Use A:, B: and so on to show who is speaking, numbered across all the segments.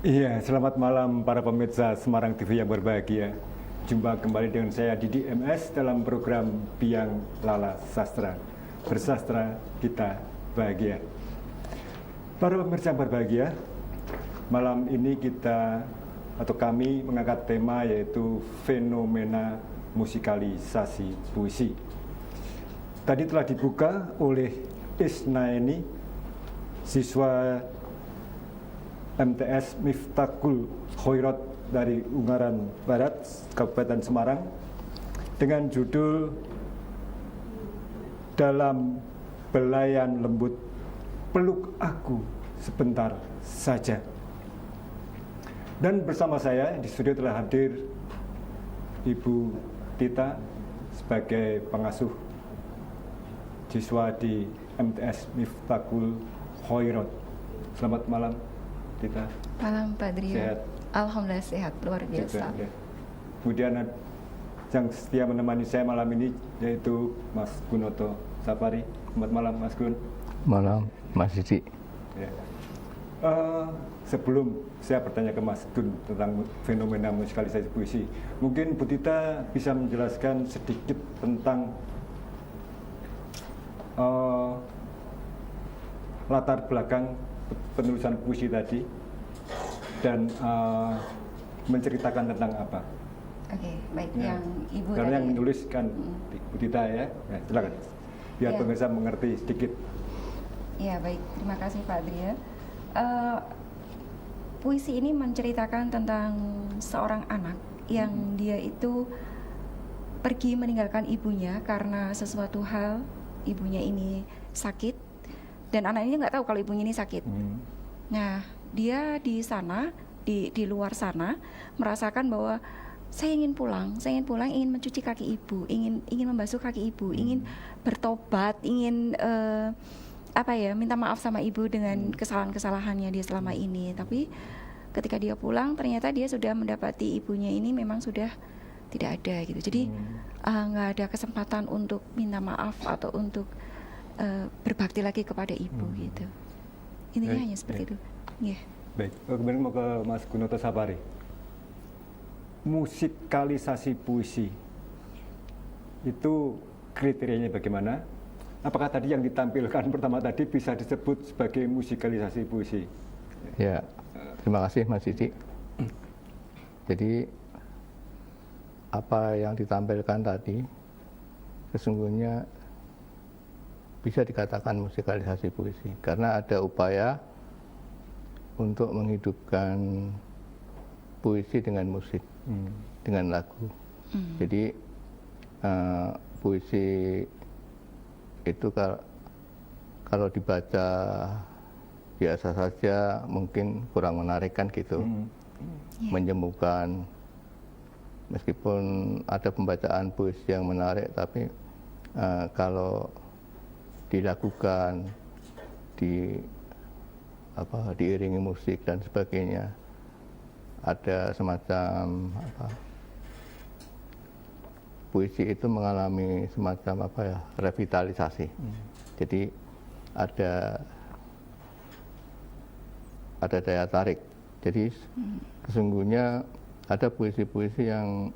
A: Iya, selamat malam para pemirsa Semarang TV yang berbahagia. Jumpa kembali dengan saya Didi MS dalam program Biang Lala Sastra. Bersastra kita bahagia. Para pemirsa yang berbahagia, malam ini kami mengangkat tema yaitu fenomena musikalisasi puisi. Tadi telah dibuka oleh Isnaini, siswa MTS Miftahul Khairat dari Ungaran Barat, Kabupaten Semarang, dengan judul Dalam Belayan Lembut Peluk Aku Sebentar Saja. Dan bersama saya di studio telah hadir Ibu Tita sebagai pengasuh siswa di MTS Miftahul Khairat. Selamat malam, Tita.
B: Malam Pak Drio.
A: Sehat?
B: Alhamdulillah sehat, luar biasa.
A: Ya. Kemudian yang setia menemani saya malam ini yaitu Mas Gunoto Sapari. Selamat malam, Mas Gun.
C: Malam, Mas Didi.
A: Ya. Sebelum saya bertanya ke Mas Gun tentang fenomena musikalisasi puisi, mungkin Bu Tita bisa menjelaskan sedikit tentang latar belakang penulisan puisi tadi dan menceritakan tentang apa?
B: Oke, baik.
A: Ya.
B: Yang Ibu
A: Karena
B: tadi
A: yang menuliskan Bu Tita ya, silakan. Biar
B: Ya.
A: pemirsa mengerti sedikit.
B: Ya, baik. Terima kasih Pak Drio. Puisi ini menceritakan tentang seorang anak yang dia itu pergi meninggalkan ibunya karena sesuatu hal. Ibunya ini sakit dan anak ini nggak tahu kalau ibunya ini sakit. Nah, dia di sana, di luar sana merasakan bahwa saya ingin pulang, ingin mencuci kaki ibu, ingin membasuh kaki ibu, ingin bertobat, ingin minta maaf sama ibu dengan kesalahan-kesalahannya dia selama ini. Tapi ketika dia pulang, ternyata dia sudah mendapati ibunya ini memang sudah tidak ada gitu. Jadi nggak ada kesempatan untuk minta maaf atau untuk berbakti lagi kepada ibu gitu. Intinya hanya seperti itu. Yeah.
A: Baik, kemudian mau ke Mas Gunoto Sapari. Musikalisasi puisi itu kriterianya bagaimana? Apakah tadi yang ditampilkan pertama tadi bisa disebut sebagai musikalisasi puisi?
C: Ya, terima kasih Mas Didi. Jadi apa yang ditampilkan tadi sesungguhnya bisa dikatakan musikalisasi puisi karena ada upaya untuk menghidupkan puisi dengan musik, dengan lagu. Jadi puisi itu kalau dibaca biasa saja mungkin kurang menarik kan gitu, menyembuhkan. Meskipun ada pembacaan puisi yang menarik, tapi kalau dilakukan diiringi musik dan sebagainya, ada semacam puisi itu mengalami semacam revitalisasi. Jadi ada daya tarik. Jadi sesungguhnya ada puisi-puisi yang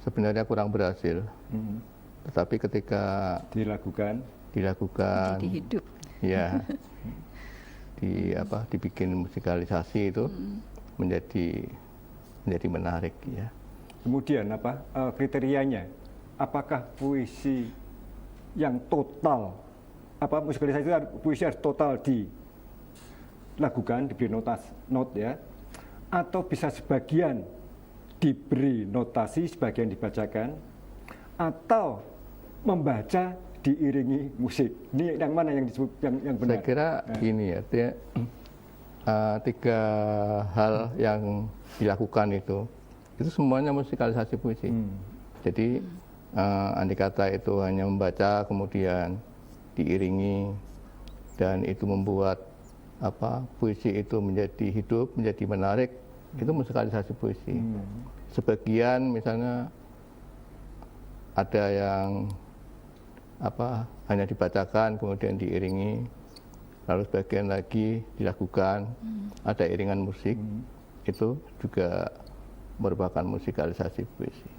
C: sebenarnya kurang berhasil, tetapi ketika
A: dilakukan
B: Jadi hidup.
C: Ya, dibikin musikalisasi itu menjadi menarik ya.
A: Kemudian kriterianya? Apakah puisi yang total musikalisasi itu puisi harus total dilakukan, diberi not ya, atau bisa sebagian diberi notasi, sebagian dibacakan, atau membaca diiringi musik? Ini yang mana yang disebut yang benar?
C: Saya kira ini ya, tiga hal yang dilakukan itu semuanya musikalisasi puisi. Jadi andai kata itu hanya membaca kemudian diiringi dan itu membuat puisi itu menjadi hidup, menjadi menarik, itu musikalisasi puisi. Sebagian misalnya ada yang hanya dibacakan kemudian diiringi, lalu sebagian lagi dilakukan ada iringan musik, itu juga merupakan musikalisasi puisi.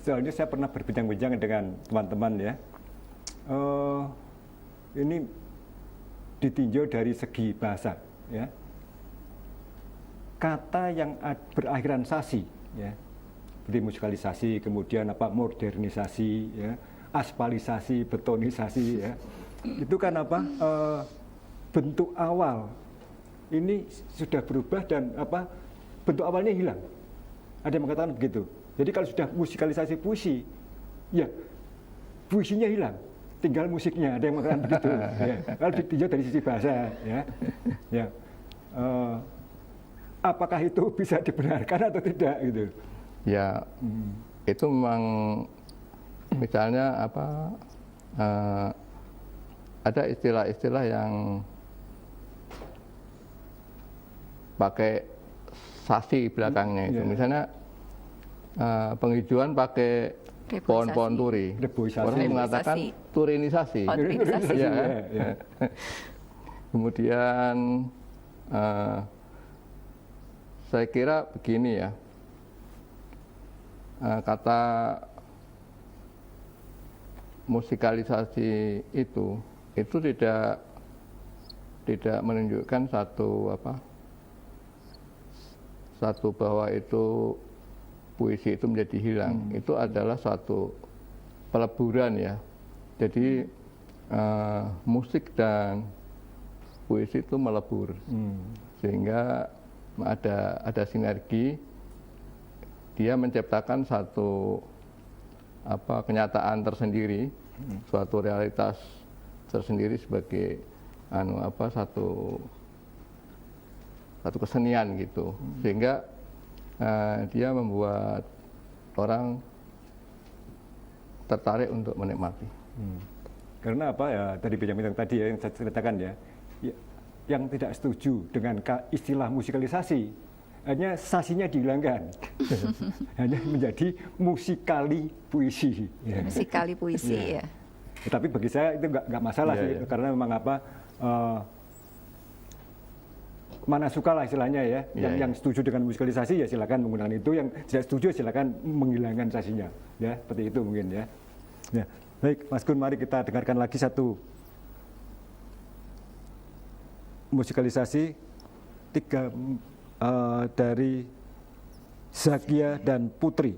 A: Soalnya saya pernah berbincang-bincang dengan teman-teman ya, ini ditinjau dari segi bahasa ya, kata yang berakhiran sasi ya, seperti musikalisasi, kemudian modernisasi ya, aspalisasi, betonisasi ya, itu kan bentuk awal ini sudah berubah dan bentuk awalnya hilang. Ada yang mengatakan begitu. Jadi kalau sudah musikalisasi puisi, ya puisinya hilang, tinggal musiknya. Ada yang mengatakan begitu. Ya. Kalau ditinjau dari sisi bahasa, ya. Apakah itu bisa dibenarkan atau tidak gitu?
C: Ya, itu memang misalnya ada istilah-istilah yang pakai sasi belakangnya itu. Misalnya penghijauan pakai pohon-pohon turi. Orang mengatakan turinisasi. Ya. Kemudian saya kira begini ya, kata musikalisasi itu tidak menunjukkan satu bahwa itu puisi itu menjadi hilang. Itu adalah suatu peleburan ya. Jadi musik dan puisi itu melebur, sehingga ada sinergi. Dia menciptakan satu kenyataan tersendiri, suatu realitas tersendiri sebagai satu kesenian gitu, sehingga dia membuat orang tertarik untuk menikmati.
A: Karena tadi bincang-bincang tadi ya, yang saya ceritakan ya, yang tidak setuju dengan istilah musikalisasi, hanya sasinya dihilangkan, hanya menjadi musikali puisi. Ya.
B: Musikali puisi ya.
A: Tapi bagi saya itu nggak masalah sih, karena memang mana suka lah istilahnya ya. Yang setuju dengan musikalisasi ya silakan menggunakan itu, yang tidak setuju silakan menghilangkan sasinya. Ya, seperti itu mungkin ya. Ya, baik Mas Gun, mari kita dengarkan lagi satu musikalisasi dari Zakia dan Putri,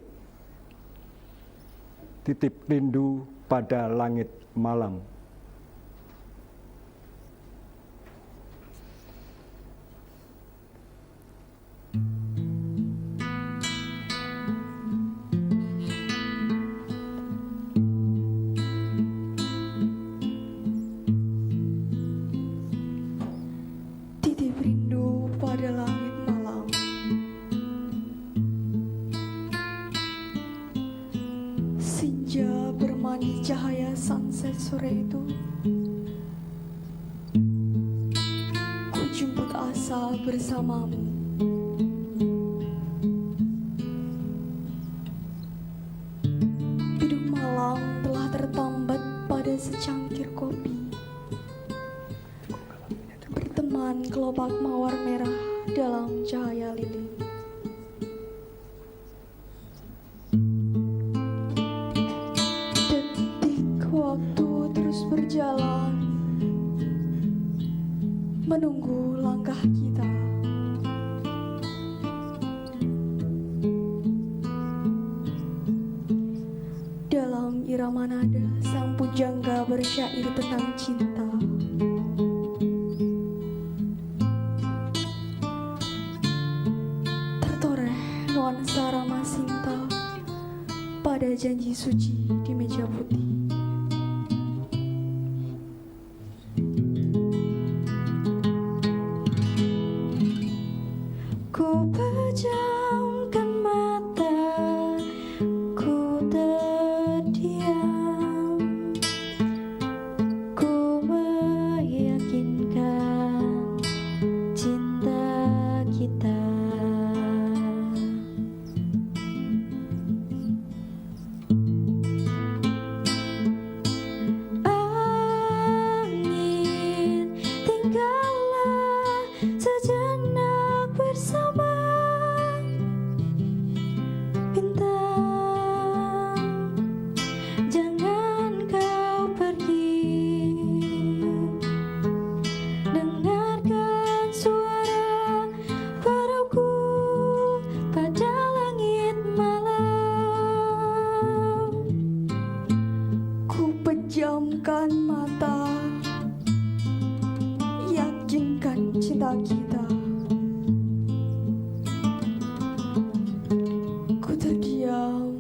A: Titip Rindu pada Langit Malam.
D: Titip rindu pada langit malam, senja bermani cahaya sunset sore itu. Ku jemput asa bersamamu. Bidung malam telah tertambat pada secangkir kopi. Berteman kelopak mawar merah dalam cahaya lilin. Detik waktu terus berjalan, menunggu langkah kita. Dalam irama nada sang pujangga bersyair tentang cinta. Tertoreh nuansa Rama Sinta pada janji suci di meja putih. Ku pejamkan mata, ku terdiam, ku meyakinkan cinta kita. Pejamkan mata, yakinkan cinta kita. Ku terdiam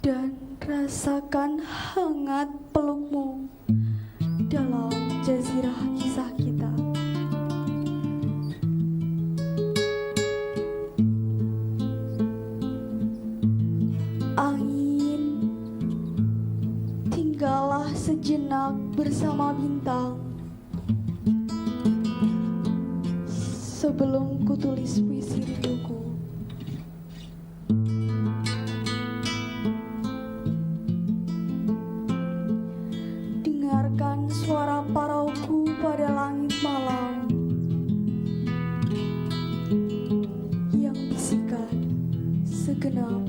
D: dan rasakan hangat pelukmu dalam jazirah kisah kita. Angin, tinggallah sejenak bersama bintang sebelum ku tulis puisi rinduku. Dengarkan suara parauku pada langit malam yang bisikan segenap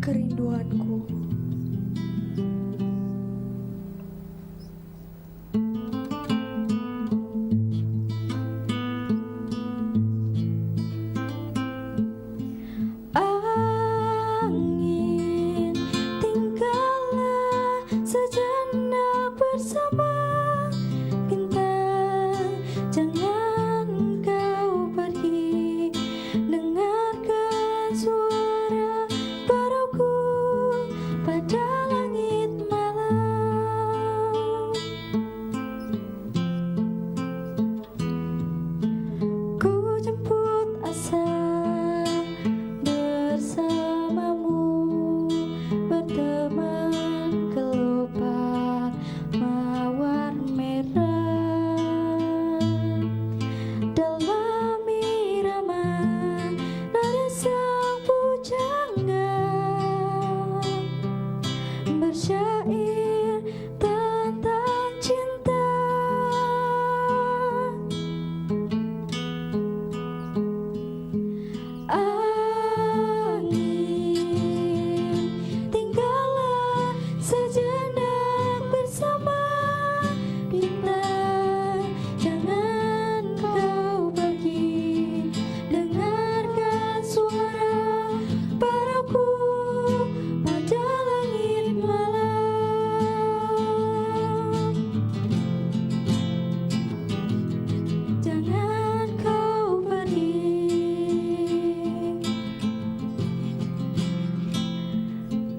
D: kerinduanku. Angin, tinggallah sejenak bersama bintang, jangan kau pergi. Dengarkan suara parauku pada langit malam. Ku jemput asa bersamamu, berteman kelopak mawar merah dalam irama nada sang pujangga, bersyair tentang cinta. Angin, tinggallah sejenak bersama bintang, jangan kau pergi. Dengarkan suara parauku pada langit malam. Jangan kau pergi.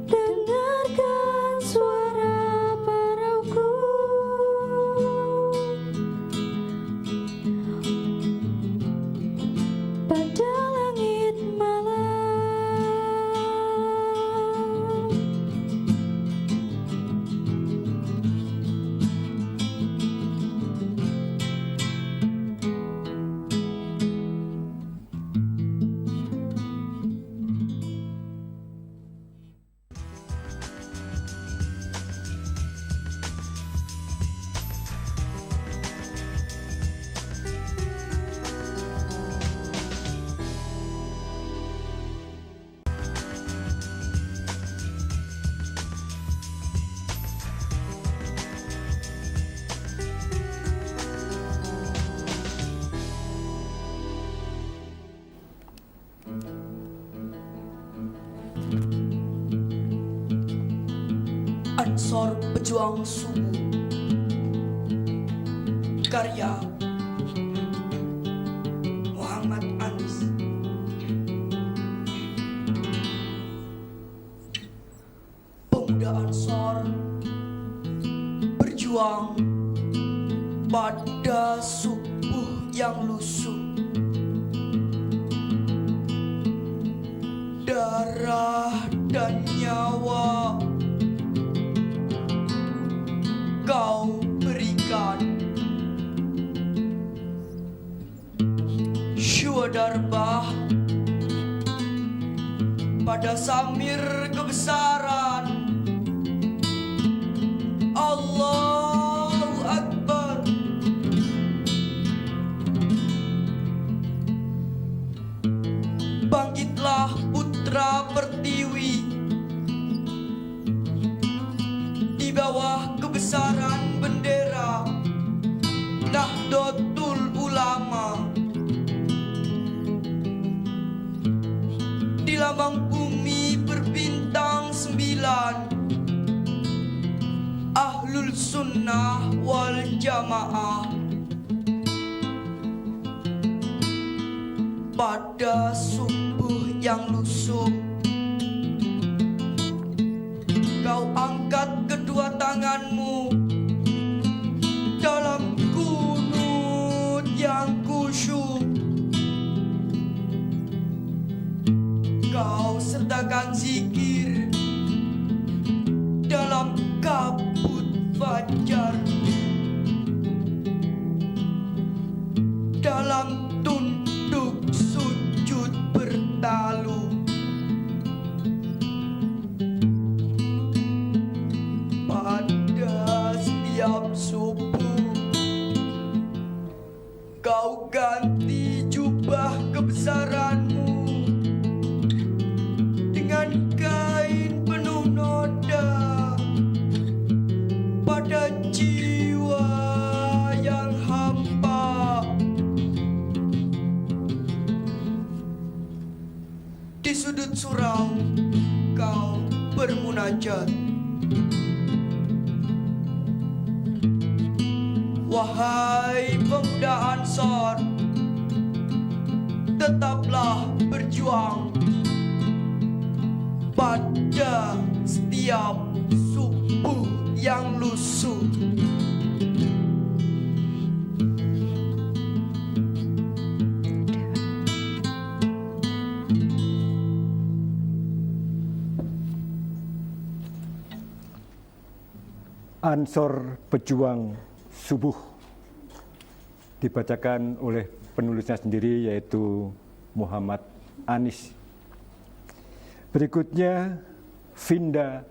D: Dengarkan suara parauku pada langit malam.
E: Ansor Pejuang Subuh, karya Muhammad Anis. Pemuda Ansor berjuang pada subuh yang lusuh, darah dan nyawa kau berikan. Syuadarbah pada samir kebesaran. Allahu Akbar. Bangkitlah putra pertiwi di bawah kebesaran bendera Nahdlatul Ulama, di lambang bumi berbintang 9 sunnah wal jamaah. Pada subuh yang lusuh, kau angkat kedua tanganmu dalam kunut yang khusyuk. Kau sertakan zikir dalam kabut fajar, dalam tunduk sujud bertalu. Pada setiap subuh, kau ganti jubah kebesaranmu dengan kain penuh noda pada jiwa yang hampa. Di sudut surau kau bermunajat, wahai pemuda Ansor, tetaplah berjuang pada setiap subuh yang lusuh.
A: Ansor Pejuang Subuh dibacakan oleh penulisnya sendiri, yaitu Muhammad Anis. Berikutnya Vinda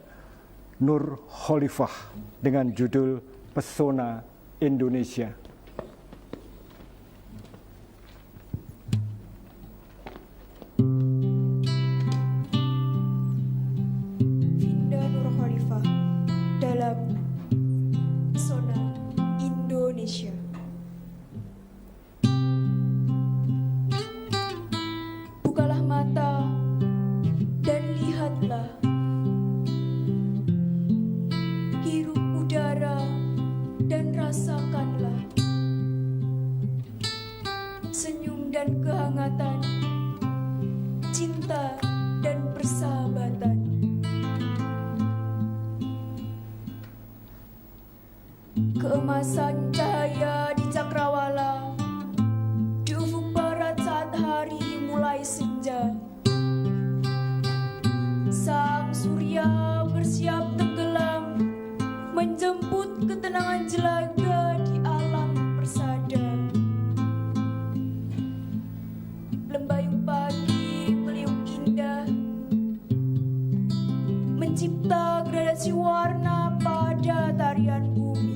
A: Nur Khalifah dengan judul Pesona Indonesia.
D: Vinda Nur Khalifah dalam Pesona Indonesia. Bukalah mata dan lihatlah, hirup udara dan rasakanlah senyum dan kehangatan, cinta dan persahabatan. Keemasan cahaya di cakrawala, di ufuk barat saat hari mulai senja. Sang surya bersiap tenggelam, menjemput ketenangan jelaga di alam persada. Lembayung pagi meliuk indah, mencipta gradasi warna pada tarian bumi.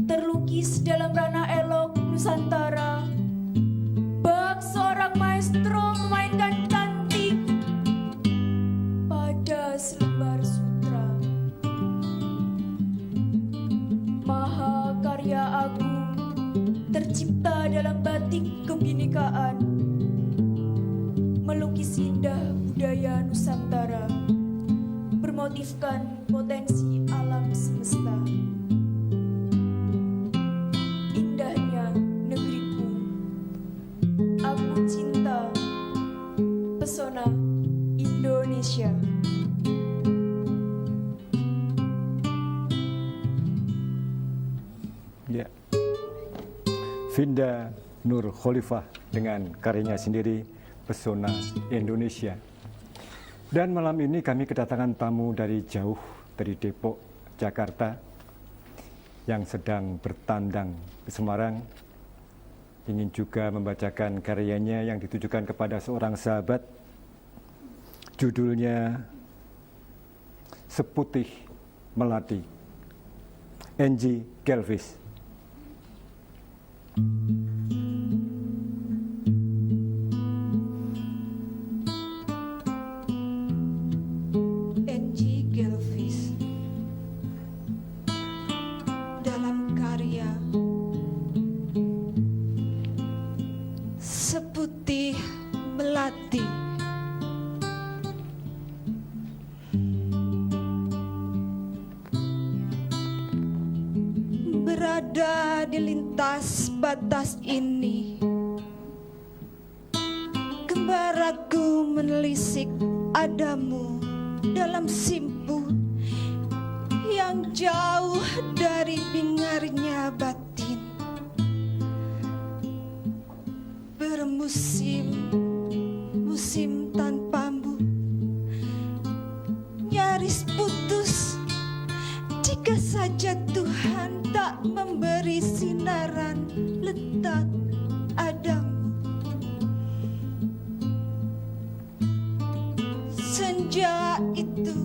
D: Terlukis dalam ranah elok Nusantara, bak seorang maestro memainkan cantik pada selembar sutra. Mahakarya agung tercipta dalam batik kebinekaan, melukis indah budaya Nusantara, bermotifkan potensi alam semesta. Indahnya negeriku, aku cinta pesona Indonesia.
A: Ya. Vinda Nur Khalifah dengan karyanya sendiri Pesona Indonesia. Dan malam ini kami kedatangan tamu dari jauh, dari Depok, Jakarta, yang sedang bertandang ke Semarang, ingin juga membacakan karyanya yang ditujukan kepada seorang sahabat. Judulnya Seputih Melati, Angie Gelvis.
B: Angie Gelvis dalam karya Seputih Melati.
D: ada di lintas batas ini. Kembaraku menelisik adamu dalam simpu yang jauh dari bingarnya batin. Bermusim tanpamu nyaris putus jika saja Tuhan tak memberi sinaran letak adamu. Senja itu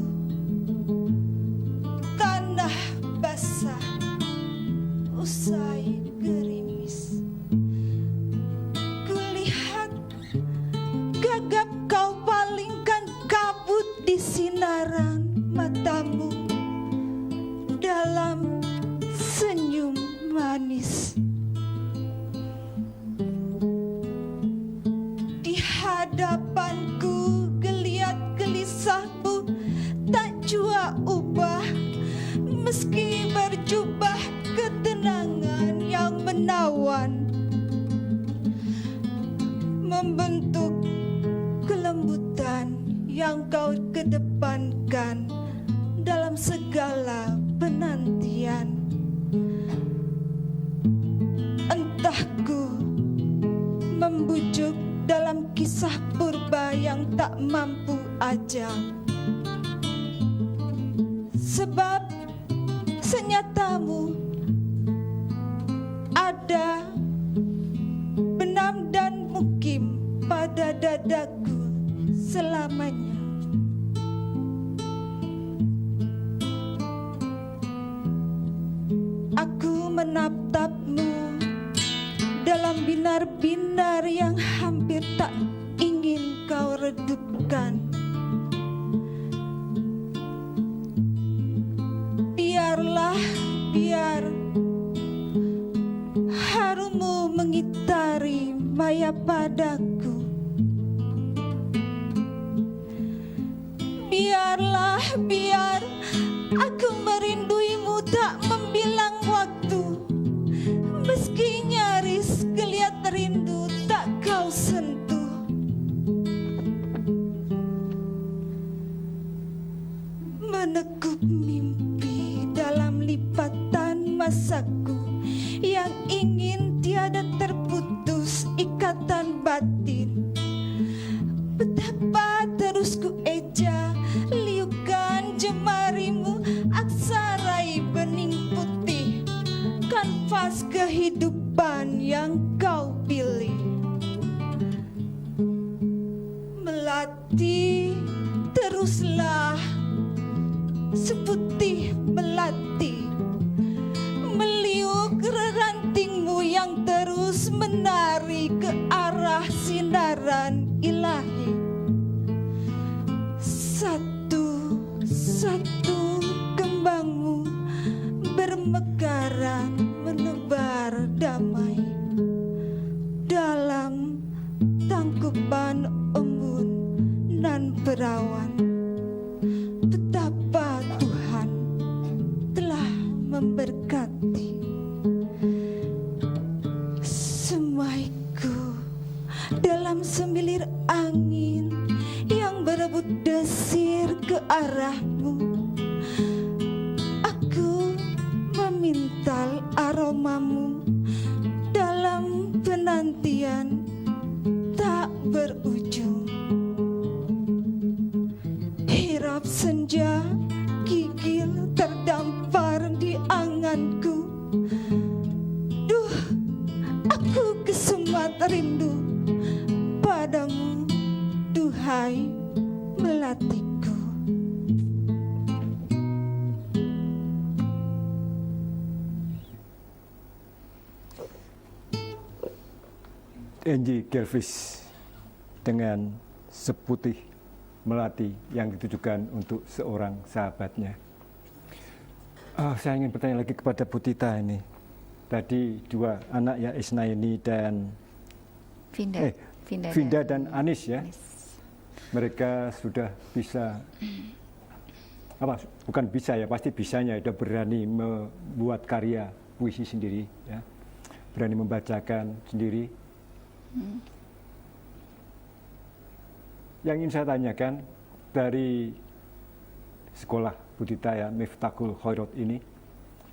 D: tanah basah usai gerimis. Kulihat gagap kau palingkan kabut di sinaran matamu dalam senyum manis. Di hadapanku geliat gelisahmu tak jua ubah, meski berjubah ketenangan yang menawan, membentuk kelembutan yang kau kedepankan dalam segala penantian. Entah ku membujuk dalam kisah purba yang tak mampu ajang, sebab senyatamu ada benam dan mukim pada dadaku selamanya. Aku menatapmu dalam binar-binar yang hampir tak ingin kau redupkan. Biar harummu mengitari maya padaku. Biar aku merinduimu tak membilang waktu, meski nyaris geliat rindu tak kau sentuh. Menekup mimpi dalam lipatan masaku yang ingin tiada terputus ikatan batin. Betapa terus ku eja liukan jemarimu, aksarai bening putih, kanvas kehidupan yang kau pilih. Melati teruslah seputih melati, meliuk rantingmu yang terus menari ke arah sinaran ilahi. Satu kembangmu bermekaran menebar damai dalam tangkuban embun nan perawan. Betapa Tuhan telah memberkati. Semaiku dalam semilir angin yang berebut desir ke arahmu. Aku memintal aromamu dalam penantian tak berujung. Hirap senja gigil terdampar di anganku. Duh, aku kesemat rindu padamu, duhai melatiku.
A: Angie Gelvis dengan seputih melati yang ditujukan untuk seorang sahabatnya. Saya ingin bertanya lagi kepada Bu Tita ini. Tadi dua anak ya, Isnaini dan Vinda dan Anis ya. Mereka sudah bisa bukan bisa ya, pasti bisanya, sudah berani membuat karya puisi sendiri, ya, berani membacakan sendiri. Yang ingin saya tanyakan dari sekolah budidaya Miftahul Khairat ini,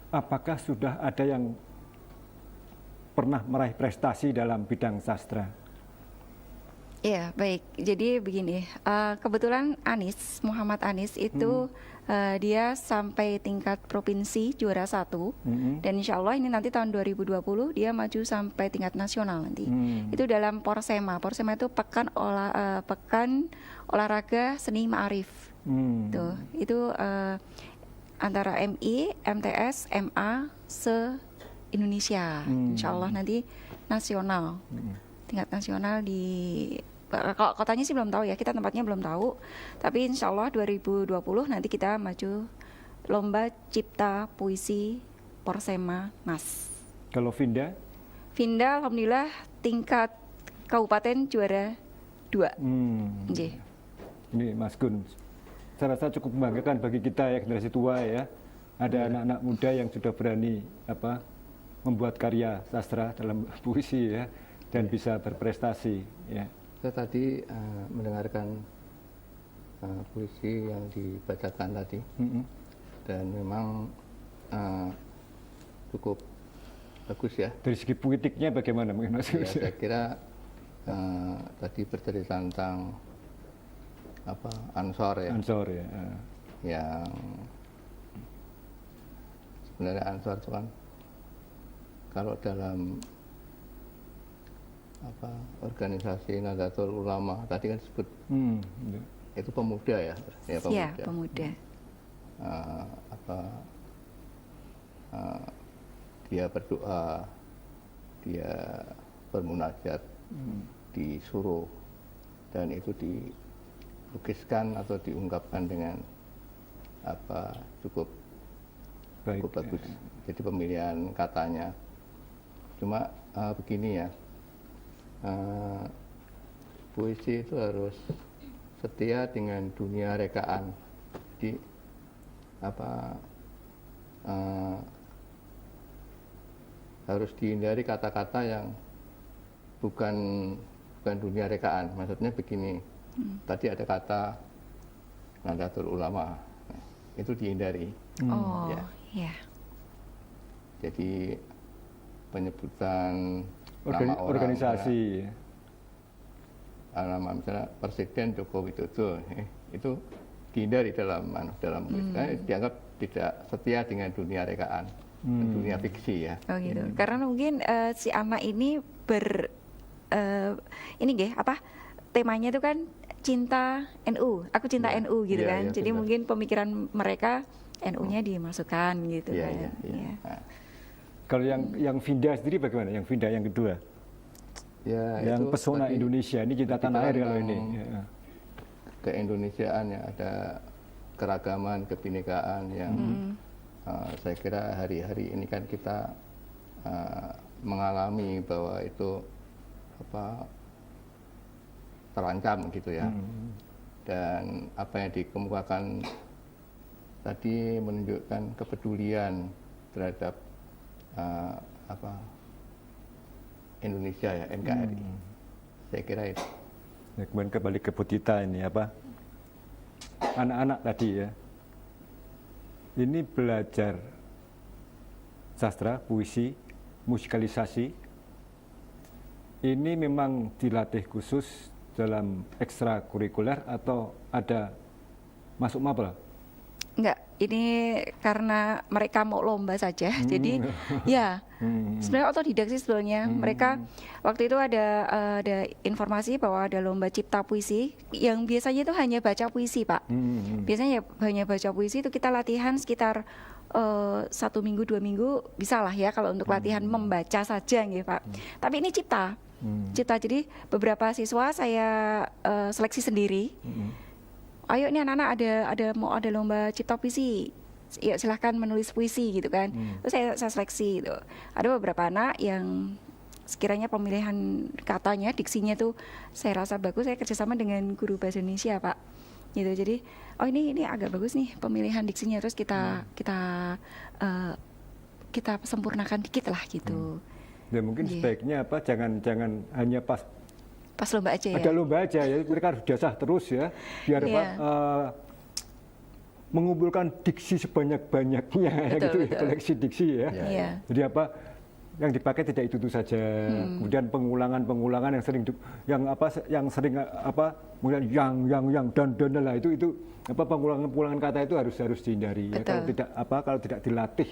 A: apakah sudah ada yang pernah meraih prestasi dalam bidang sastra?
B: Iya, baik. Jadi begini, kebetulan Muhammad Anis itu dia sampai tingkat provinsi juara 1, dan insya Allah ini nanti tahun 2020 dia maju sampai tingkat nasional nanti. Itu dalam Porsema. Porsema itu pekan olahraga seni ma'arif. Tuh, itu antara MI, MTS, MA se-Indonesia. Insya Allah nanti nasional. Tingkat nasional di kalau kotanya sih belum tahu ya, kita tempatnya belum tahu, tapi insya Allah 2020 nanti kita maju lomba cipta puisi Porsema Mas.
A: Kalau Vinda?
B: Vinda alhamdulillah tingkat kabupaten juara 2. Nggih.
A: Ini Mas Gun, saya rasa cukup membanggakan bagi kita ya, generasi tua ya, ada anak-anak muda yang sudah berani membuat karya sastra dalam puisi ya, dan bisa berprestasi ya.
C: Saya tadi mendengarkan puisi yang dibacakan tadi, dan memang cukup bagus ya.
A: Dari segi puitiknya bagaimana mungkin Mas?
C: Ya, saya kira tadi bercerita tentang Ansor ya.
A: Ansor ya.
C: Yang sebenarnya Ansor itu kan kalau dalam organisasi Nahdlatul Ulama tadi kan disebut itu pemuda ya, pemuda.
B: Ya, pemuda.
C: Dia berdoa, dia bermunajat di Suro, dan itu dilukiskan atau diungkapkan dengan cukup bagus. Jadi pemilihan katanya. Cuma begini ya. Puisi itu harus setia dengan dunia rekaan. Jadi harus dihindari kata-kata yang bukan dunia rekaan. Maksudnya begini, tadi ada kata Nahdlatul Ulama, itu dihindari.
B: Oh,
C: ya.
B: ya.
C: Jadi penyebutan nama orang,
A: organisasi.
C: Nama misalnya Presiden Joko Widodo, itu dihindari dalam karena dianggap tidak setia dengan dunia rekaan, dunia fiksi ya.
B: Oh gitu. Karena mungkin si anak ini temanya itu kan cinta NU, aku cinta NU gitu kan. Jadi
C: benar.
B: mungkin pemikiran mereka NU-nya dimasukkan gitu kan.
C: Iya.
B: Ya.
A: Kalau yang Vinda sendiri bagaimana? Yang Vinda yang kedua?
C: Ya,
A: yang
C: itu
A: pesona
C: tadi
A: Indonesia ini kita tanah air kalau ini. Ya.
C: Keindonesiaan ya, ada keragaman, kebinekaan yang saya kira hari-hari ini kan kita mengalami bahwa itu terancam gitu ya. Dan apa yang dikemukakan tadi menunjukkan kepedulian terhadap Indonesia ya, NKRI. Saya kira itu.
A: Ya, kemudian kembali ke Budita ini anak-anak tadi ya, ini belajar sastra, puisi, musikalisasi, ini memang dilatih khusus dalam ekstrakurikuler atau ada masuk mapel?
B: Enggak, ini karena mereka mau lomba saja. Jadi ya sebenarnya otodidak sih sebetulnya. Mereka waktu itu ada informasi bahwa ada lomba cipta puisi yang biasanya itu hanya baca puisi, Pak. Biasanya ya hanya baca puisi, itu kita latihan sekitar 1 minggu 2 minggu bisa lah ya kalau untuk latihan membaca saja gitu, Pak. Tapi ini cipta. Jadi beberapa siswa saya seleksi sendiri. Ayo ini anak-anak ada lomba cipta puisi, ya silahkan menulis puisi gitu kan. Terus saya seleksi gitu. Ada beberapa anak yang sekiranya pemilihan katanya, diksinya tuh saya rasa bagus. Saya kerjasama dengan guru bahasa Indonesia, Pak. Gitu. Jadi ini agak bagus nih pemilihan diksinya. Terus kita kita sempurnakan dikit lah gitu.
A: Ya mungkin
B: Iya.
A: sebaiknya apa, jangan hanya pas
B: Pas lomba aja ya.
A: ada lomba aja ya, mereka harus diasah terus ya, biar apa,
B: Iya.
A: mengumpulkan diksi sebanyak-banyaknya ya,
B: Betul,
A: gitu ya,
B: betul.
A: koleksi diksi ya.
B: Iya.
A: Jadi apa yang dipakai tidak itu saja, kemudian pengulangan yang sering kemudian yang dan lah itu apa, pengulangan kata itu harus dihindari ya,
B: Betul.
A: kalau tidak dilatih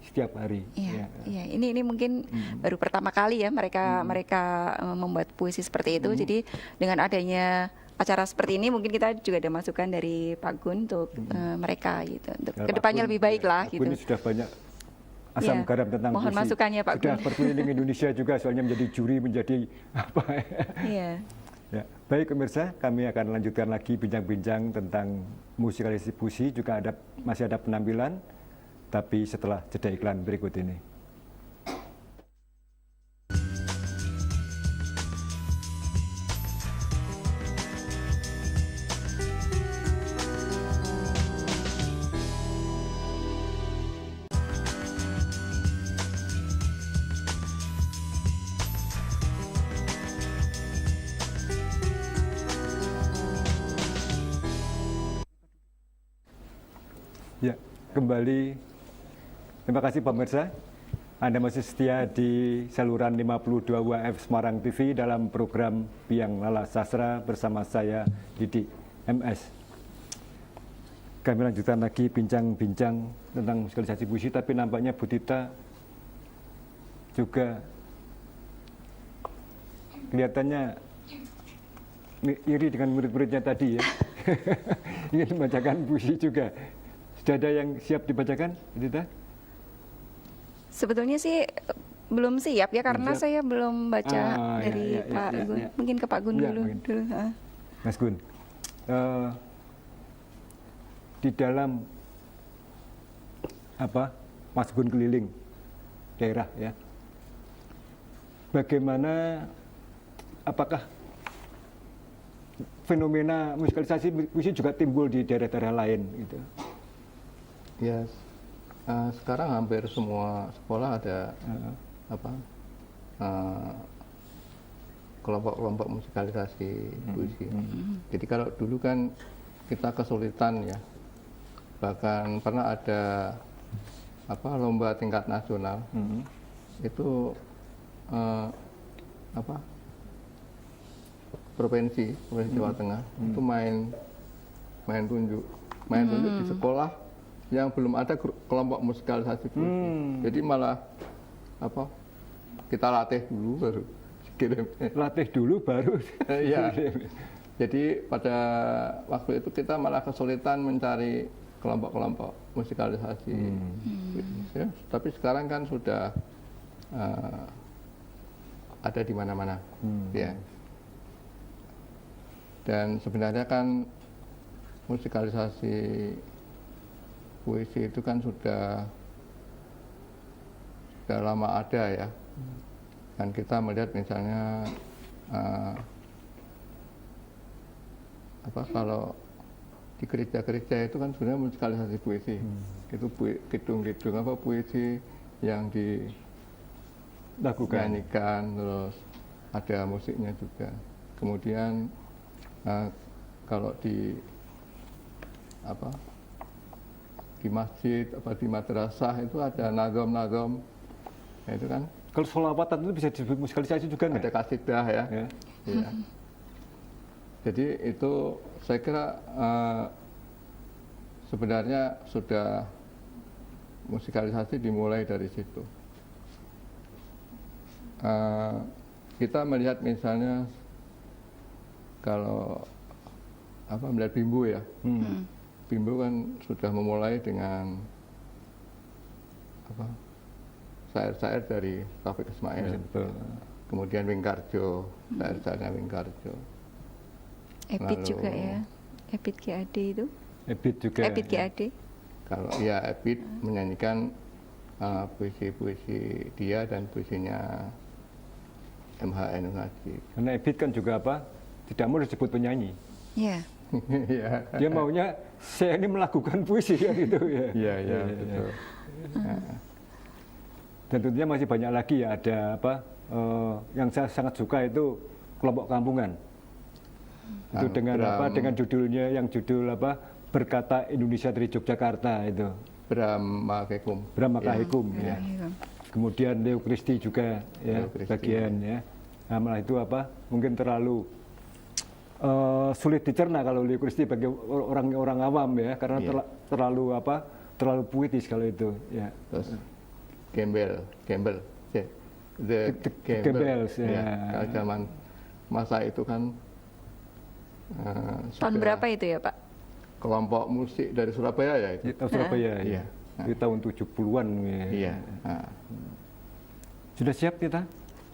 A: setiap hari.
B: Iya,
A: Ya.
B: iya. Ini mungkin baru pertama kali ya mereka membuat puisi seperti itu. Jadi dengan adanya acara seperti ini mungkin kita juga ada masukan dari Pak Gun untuk mereka gitu. Untuk
A: Ya,
B: kedepannya
A: Pak Gun,
B: lebih baik lah
A: Pak
B: gitu.
A: Gun ini sudah banyak asam
B: Iya.
A: garam tentang
B: Mohon
A: puisi.
B: masukannya, Pak
A: Sudah
B: Gun.
A: berkeliling Indonesia juga, soalnya menjadi juri, menjadi apa
B: Iya.
A: ya. Baik pemirsa, kami akan lanjutkan lagi bincang-bincang tentang musikalisasi puisi, juga masih ada penampilan, tapi setelah jeda iklan berikut ini. Ya, kembali. Terima kasih pemirsa. Anda masih setia di saluran 52 WF Semarang TV dalam program Biang Lala Sastra bersama saya Didi MS. Kami lanjutkan lagi bincang-bincang tentang musikalisasi puisi, tapi nampaknya Bu Tita juga kelihatannya iri dengan murid-muridnya tadi ya. Ingin membacakan puisi juga. Sudah ada yang siap dibacakan, Bu Tita?
B: Sebetulnya sih belum siap ya karena
A: siap.
B: saya belum baca dari
A: ya,
B: Pak Gun.
A: ya.
B: Mungkin ke Pak Gun
A: Ya,
B: dulu.
A: mungkin. Mas Gun, di dalam apa, Mas Gun keliling daerah ya, bagaimana, apakah fenomena musikalisasi puisi juga timbul di daerah-daerah lain gitu?
C: Ya, sekarang hampir semua sekolah ada kelompok-kelompok musikalisasi puisi. Jadi kalau dulu kan kita kesulitan ya, bahkan pernah ada lomba tingkat nasional itu provinsi Jawa Tengah itu main tunjuk di sekolah yang belum ada kelompok musikalisasi puisi. Jadi malah kita latih dulu baru kirim.
A: Latih dulu baru.
C: Iya. Jadi pada waktu itu kita malah kesulitan mencari kelompok-kelompok musikalisasi. Ya, tapi sekarang kan sudah ada di mana-mana. Ya. Dan sebenarnya kan musikalisasi puisi itu kan sudah lama ada ya. Dan kita melihat misalnya kalau di gereja-gereja itu kan sebenarnya musikalisasi puisi. Itu gedung-gedung puisi yang dinyanyikan, terus ada musiknya juga. Kemudian kalau di masjid di madrasah itu ada nagom-nagom, ya, itu kan.
A: Kalau sholawatan itu bisa disebut musikalisasi juga nggak?
C: Ada kasidah ya. Ya. Jadi itu saya kira sebenarnya sudah musikalisasi dimulai dari situ. Kita melihat misalnya kalau melihat Bimbo ya. Bimbo kan sudah memulai dengan syair-syair dari Taufik Ismail. Kemudian Wingkarjo, syair-syairnya Wingkarjo.
B: Epit juga ya. Epit GAD itu.
A: Epit juga.
B: Epit GAD.
C: Kalau ya Epit menyanyikan puisi-puisi dia dan puisinya MH Ainun Nadjib.
A: Karena Epit kan juga tidak mau disebut penyanyi.
B: Iya.
C: Ya.
A: Dia maunya saya ini melakukan puisi ya gitu ya.
C: Iya, betul.
A: Dan tentunya masih banyak lagi ya, ada apa yang saya sangat suka itu kelompok kampungan. Itu dengan apa? Dengan judulnya yang judul apa? Berkata Indonesia dari Yogyakarta itu.
C: Brahma Kekum.
A: Brahma Kahikum ya.
B: Iya.
A: Kemudian Leo Christi juga ya
C: Leo Christi,
A: bagian ya. Nah, malah itu apa? Mungkin terlalu sulit dicerna kalau Leo Christi bagi orang awam ya, karena
C: Iya.
A: terlalu apa? Terlalu puitis kalau itu ya.
C: Terus Campbell, The
A: Campbells, ya.
C: Ya, kalau zaman masa itu kan
B: Tahun
C: sudah
B: berapa itu ya Pak?
C: kelompok musik dari Surabaya ya itu.
A: Di Surabaya
C: Iya.
A: ya. Di tahun 70-an ya.
C: Iya. Nah,
A: Sudah siap kita?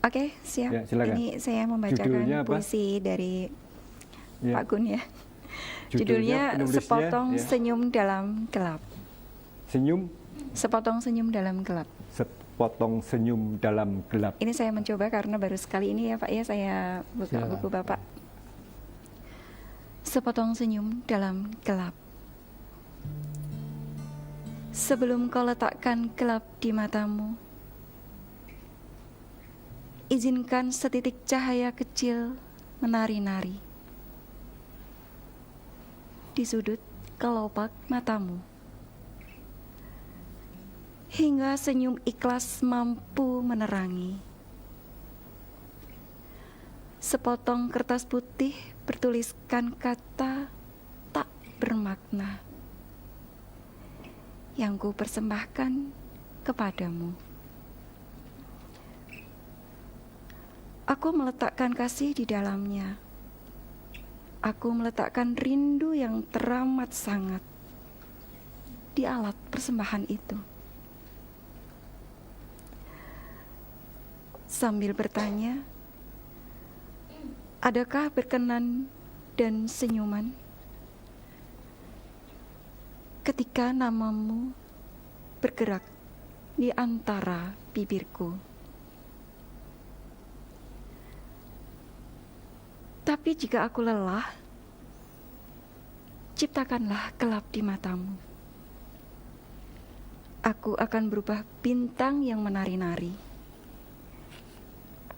B: Oke, siap.
A: Ya, silakan.
B: Ini saya membacakan
A: Judulnya apa?
B: puisi dari
A: Ya.
B: Pak Gun ya.
A: Judulnya,
B: Judulnya
A: penulisnya,
B: Sepotong
A: ya.
B: Senyum Dalam Gelap.
A: Senyum,
B: Sepotong senyum dalam gelap.
A: sepotong senyum dalam gelap.
B: Ini saya mencoba karena baru sekali ini ya Pak ya saya buka
C: Silakan.
B: buku Bapak. Sepotong senyum dalam gelap. Sebelum kau letakkan gelap di matamu, izinkan setitik cahaya kecil menari-nari di sudut kelopak matamu, hingga senyum ikhlas mampu menerangi. Sepotong kertas putih bertuliskan kata tak bermakna yang ku persembahkan kepadamu. Aku meletakkan kasih di dalamnya. Aku meletakkan rindu yang teramat sangat di alat persembahan itu. Sambil bertanya, adakah berkenan dan senyuman ketika namamu bergerak di antara bibirku? Tapi jika aku lelah, ciptakanlah gelap di matamu. Aku akan berubah bintang yang menari-nari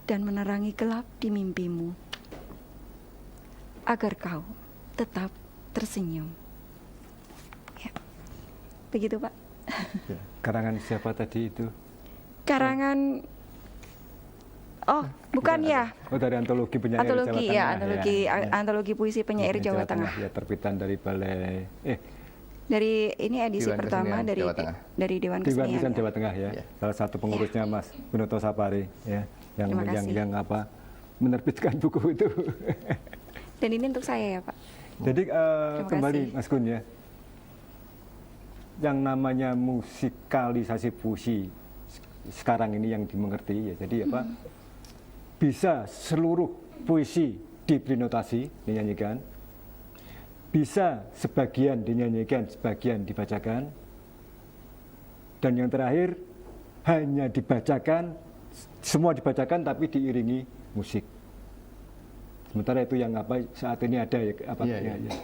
B: dan menerangi gelap di mimpimu, agar kau tetap tersenyum. Ya. Begitu Pak.
A: Karangan siapa tadi itu?
B: Karangan, oh bukan ya,
A: Oh, dari antologi penyair
B: antologi
A: Jawa
B: ya,
A: Tengah.
B: antologi puisi penyair Jawa Tengah.
A: Ya, terbitan dari Balai
B: Dari ini edisi
C: Dewan
B: pertama
C: Kesenian
B: dari
C: Jawa Tengah.
B: dari Dewan
A: Dewan
B: Kesenian.
A: Kesenian
B: Ya.
A: Jawa Tengah ya.
C: Ya.
A: Salah satu pengurusnya Mas Gunoto Sapari ya,
B: Terima kasih.
A: yang apa menerbitkan buku itu.
B: Dan ini untuk saya ya Pak.
A: Jadi
B: Terima
A: kembali
B: kasih.
A: Mas Gun ya, yang namanya musikalisasi puisi sekarang ini yang dimengerti ya. Jadi apa? Bisa seluruh puisi diberi notasi, dinyanyikan. Bisa sebagian dinyanyikan, sebagian dibacakan. Dan yang terakhir hanya dibacakan, semua dibacakan tapi diiringi musik. Sementara itu yang apa saat ini ada ya apa
C: Iya,
A: ya,
C: iya.
A: ya.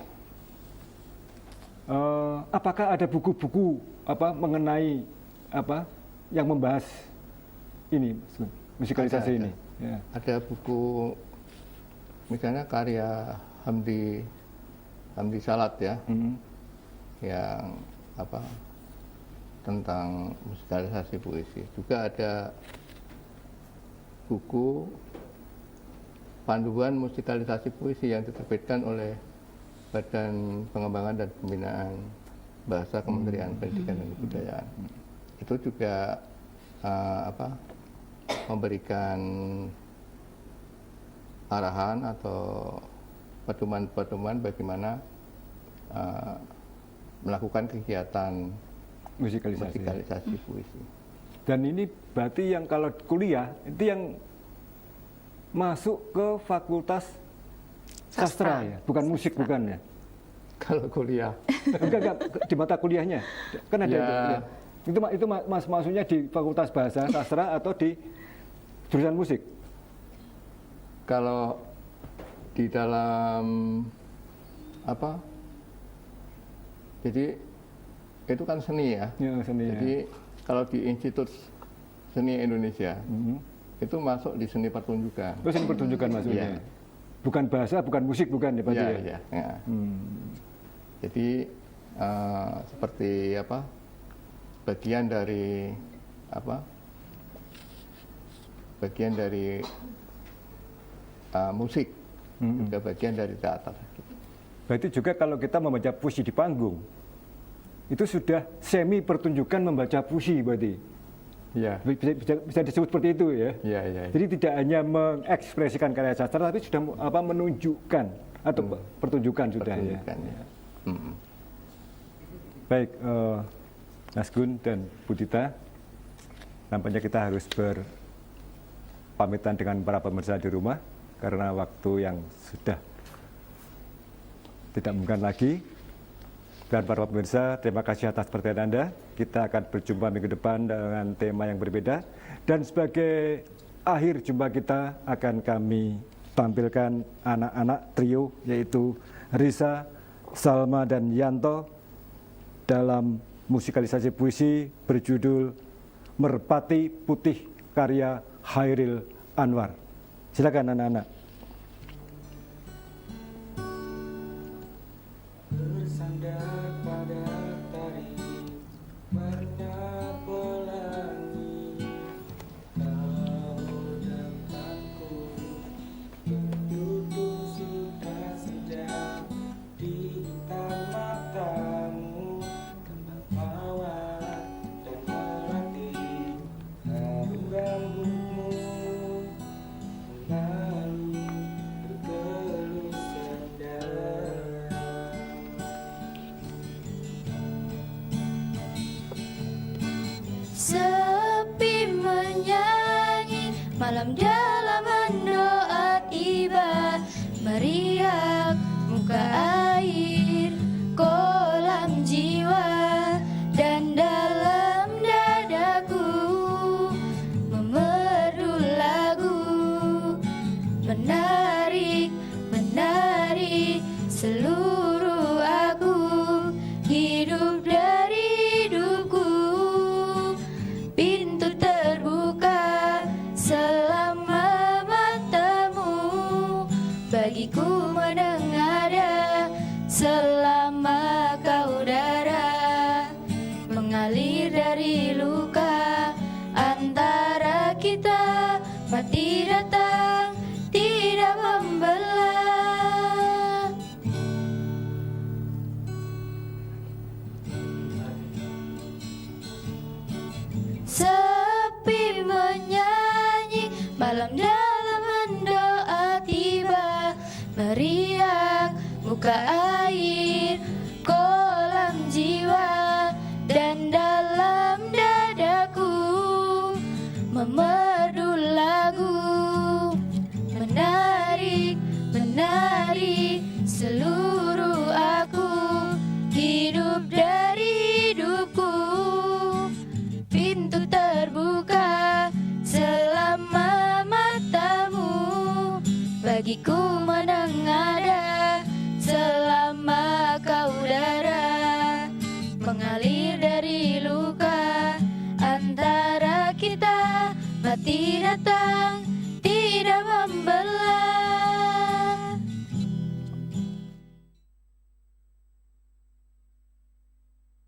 A: Apakah ada buku-buku apa mengenai apa yang membahas ini musikalisasi
C: Ada.
A: ini? Ya.
C: ada buku misalnya karya Hamdi Salat ya,
A: Hmm.
C: yang apa tentang musikalisasi puisi. Juga ada buku panduan musikalisasi puisi yang diterbitkan oleh Badan Pengembangan dan Pembinaan Bahasa Kementerian Pendidikan dan Kebudayaan. Itu juga memberikan arahan atau pedoman-pedoman bagaimana melakukan kegiatan musikalisasi puisi.
A: Dan ini berarti yang kalau kuliah itu yang masuk ke fakultas sastra ya, bukan musik bukan ya?
C: Kalau kuliah,
A: Enggak, di mata kuliahnya kan ada
C: Ya.
A: itu mas maksudnya di fakultas bahasa sastra atau di jurusan musik?
C: kalau di dalam apa? Jadi itu kan seni ya.
A: Ya, seni ya.
C: Jadi kalau di Institut seni Indonesia itu masuk di seni pertunjukan.
A: Terus ini pertunjukan maksudnya.
C: Iya.
A: Bukan bahasa, bukan musik, bukan ya Pak
C: Iya,
A: ya?
C: iya, ya. Jadi seperti apa? Bagian dari apa? Bagian dari musik, juga bagian dari teater.
A: Berarti juga kalau kita membaca puisi di panggung, itu sudah semi pertunjukan membaca puisi berarti.
C: Iya,
A: Bisa disebut seperti itu ya.
C: iya, iya.
A: Jadi tidak hanya mengekspresikan karya sastra, tapi sudah menunjukkan atau pertunjukan sudah ya.
C: Pertunjukan, ya.
A: Baik, Mas Gun dan Bu Dita, nampaknya kita harus berpamitan dengan para pemirsa di rumah karena waktu yang sudah tidak mungkin lagi. Dan para pemirsa, terima kasih atas perhatian Anda. Kita akan berjumpa minggu depan dengan tema yang berbeda. Dan sebagai akhir jumpa kita akan kami tampilkan anak-anak trio, yaitu Risa, Salma, dan Yanto dalam musikalisasi puisi berjudul Merpati Putih karya Hairil Anwar. Silakan anak-anak.
F: Bersandar pada tari warna pelangi, kau depanku berduduk sudah sejak di hitam matamu, kembang mawar dan melati harum rambutmu lalu berkeluh sendiri.
D: Sepi menyanyi, malam dalam mendoa tiba, meriak muka air, kolam jiwa, dan dalam dadaku memerdu lagu, menarik, menarik seluruh aku, hidup dari hidupku. Pintu terbuka selama matamu, bagiku menengada selama kau darah mengalir dari luka antara kita, mati datang tidak membelah. Sepi menyanyi, malam dalam mendoa tiba, meriak muka air, kolam jiwa, dan dalam dadaku memerdu lagu, menarik, menarik seluruh aku, hidup dari hidupku. Pintu terbuka selama matamu, bagiku menengada selama kau darah mengalir dari luka antara kita, mati datang